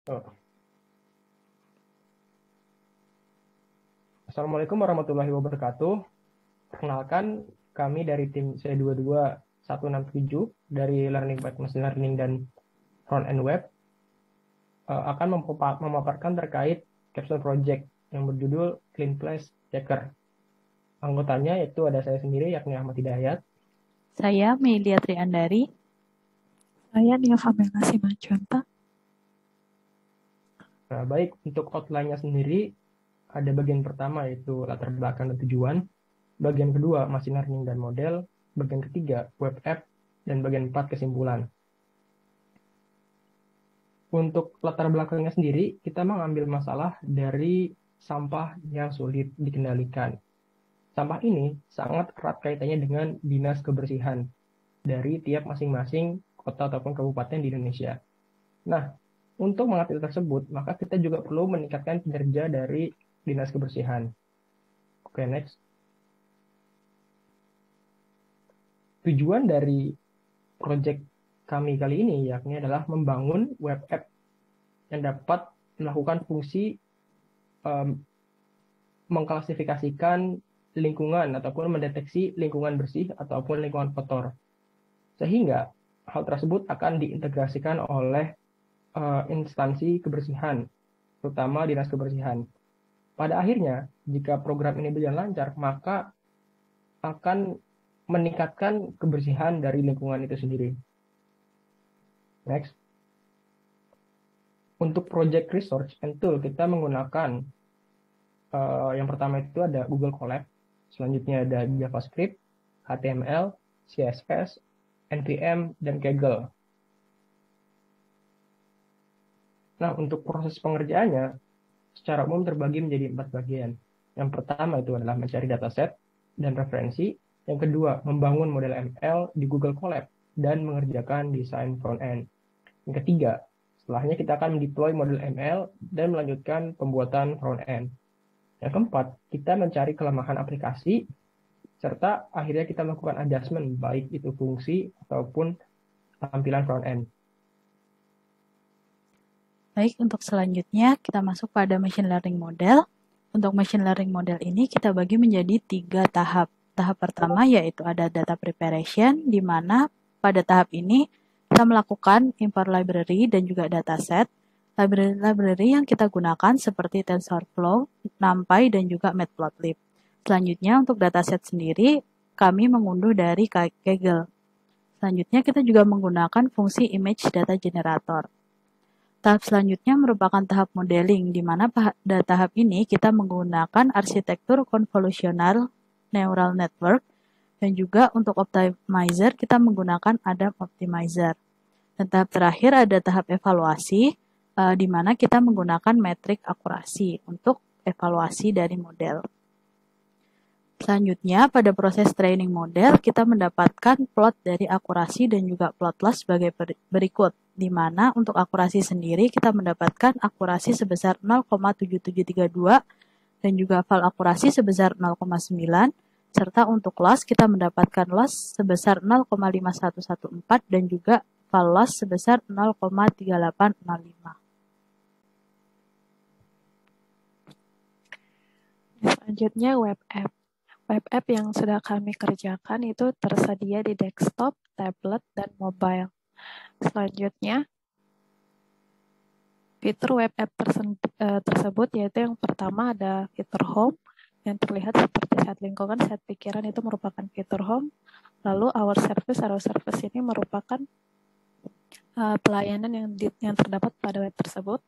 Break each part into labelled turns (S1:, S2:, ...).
S1: Oh. Assalamualaikum warahmatullahi wabarakatuh. Perkenalkan, kami dari tim C22167 dari Learning by Machine Learning dan Front End Web akan memaparkan terkait capstone project yang berjudul Clean Place Checker. Anggotanya yaitu ada saya sendiri, yakni Ahmad Hidayat.
S2: Saya Melia Triandari.
S3: Saya Nia Famela Simanjuntak.
S1: Nah, baik, untuk outline-nya sendiri, ada bagian pertama yaitu latar belakang dan tujuan, bagian kedua machine learning dan model, bagian ketiga web app, dan bagian 4 kesimpulan. Untuk latar belakangnya sendiri, kita mengambil masalah dari sampah yang sulit dikendalikan. Sampah ini sangat erat kaitannya dengan dinas kebersihan dari tiap masing-masing kota ataupun kabupaten di Indonesia. Nah, untuk mengatasi tersebut, maka kita juga perlu meningkatkan kinerja dari dinas kebersihan. Oke, next. Tujuan dari proyek kami kali ini yakni adalah membangun web app yang dapat melakukan fungsi mengklasifikasikan lingkungan ataupun mendeteksi lingkungan bersih ataupun lingkungan kotor. Sehingga hal tersebut akan diintegrasikan oleh instansi kebersihan, terutama dinas kebersihan. Pada akhirnya, jika program ini berjalan lancar, maka akan meningkatkan kebersihan dari lingkungan itu sendiri. Next. Untuk project research and tool, kita menggunakan yang pertama itu ada Google Colab, selanjutnya ada JavaScript, HTML, CSS, NPM, dan Kaggle. Nah, untuk proses pengerjaannya, secara umum terbagi menjadi 4 bagian. Yang pertama itu adalah mencari dataset dan referensi. Yang kedua, membangun model ML di Google Colab dan mengerjakan desain front-end. Yang ketiga, setelahnya kita akan mendeploy model ML dan melanjutkan pembuatan front-end. Yang keempat, kita mencari kelemahan aplikasi, serta akhirnya kita melakukan adjustment, baik itu fungsi ataupun tampilan front-end.
S2: Baik, untuk selanjutnya kita masuk pada machine learning model. Untuk machine learning model ini kita bagi menjadi 3 tahap. Tahap pertama yaitu ada data preparation, di mana pada tahap ini kita melakukan import library dan juga dataset. Library yang kita gunakan seperti TensorFlow, NumPy, dan juga Matplotlib. Selanjutnya untuk dataset sendiri, kami mengunduh dari Kaggle. Selanjutnya kita juga menggunakan fungsi image data generator. Tahap selanjutnya merupakan tahap modeling, di mana pada tahap ini kita menggunakan arsitektur convolutional neural network, dan juga untuk optimizer kita menggunakan Adam Optimizer. Dan tahap terakhir ada tahap evaluasi, di mana kita menggunakan metrik akurasi untuk evaluasi dari model. Selanjutnya, pada proses training model, kita mendapatkan plot dari akurasi dan juga plot loss sebagai berikut, di mana untuk akurasi sendiri kita mendapatkan akurasi sebesar 0,7732 dan juga val akurasi sebesar 0,9, serta untuk loss kita mendapatkan loss sebesar 0,5114 dan juga val loss sebesar 0,3805.
S3: Selanjutnya web app. Web app yang sudah kami kerjakan itu tersedia di desktop, tablet, dan mobile. Selanjutnya, fitur web app tersebut yaitu yang pertama ada fitur home yang terlihat seperti set lingkungan, set pikiran itu merupakan fitur home. Lalu our service ini merupakan pelayanan yang terdapat pada web tersebut.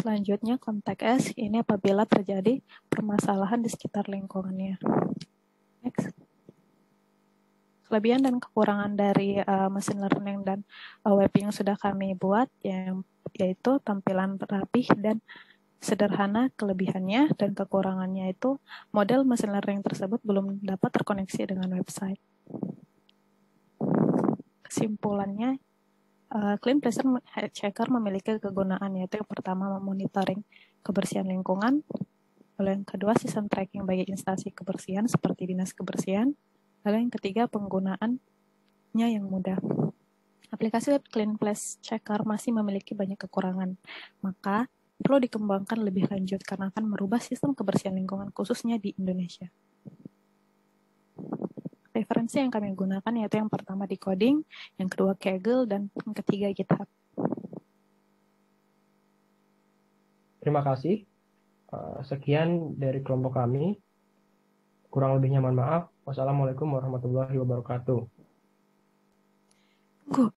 S3: Selanjutnya contact us ini apabila terjadi permasalahan di sekitar lingkungannya. Next. Kelebihan dan kekurangan dari machine learning dan web yang sudah kami buat yaitu tampilan rapih dan sederhana. Kelebihannya dan kekurangannya itu model machine learning tersebut belum dapat terkoneksi dengan website. Kesimpulannya, Clean Place Checker memiliki kegunaan yaitu yang pertama memonitoring kebersihan lingkungan, lalu yang kedua sistem tracking bagi instansi kebersihan seperti dinas kebersihan, lalu yang ketiga penggunaannya yang mudah. Aplikasi Web Clean Place Checker masih memiliki banyak kekurangan, maka perlu dikembangkan lebih lanjut karena akan merubah sistem kebersihan lingkungan khususnya di Indonesia. Referensi yang kami gunakan yaitu yang pertama Decoding, yang kedua Kaggle, dan yang ketiga GitHub.
S1: Terima kasih. Sekian dari kelompok kami. Kurang lebihnya mohon maaf. Wassalamualaikum warahmatullahi wabarakatuh.
S3: Tunggu,